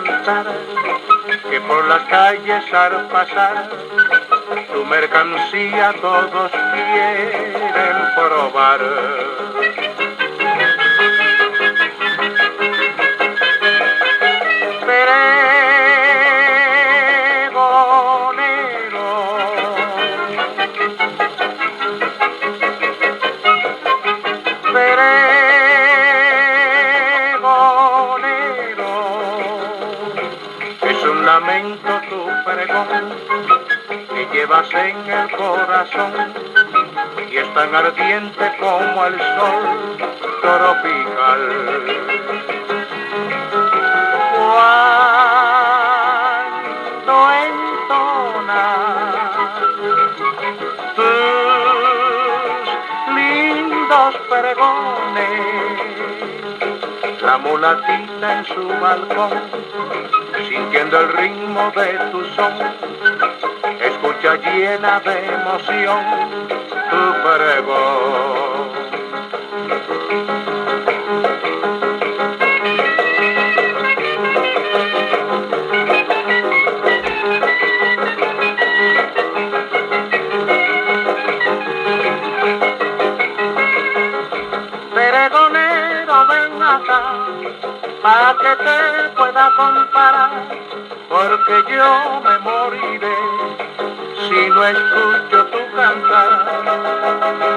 cantar, que por las calles al pasar tu mercancía todos quieren probar. Pregonero, pregonero, es un lamento tu pregón que llevas en el corazón y es tan ardiente como el sol tropical. Cuando entonas tus lindos pregones, la mulatita en su balcón, sintiendo el ritmo de tu son, escucha llena de emoción tu pregón. Pregonero, ven acá, para que te pueda comparar, porque yo me moriré si no escucho tu cantar.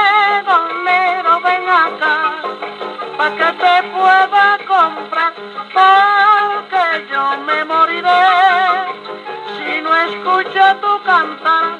Pregonero, ven acá, para que te pueda comprar, porque yo me moriré si no escucho tu cantar.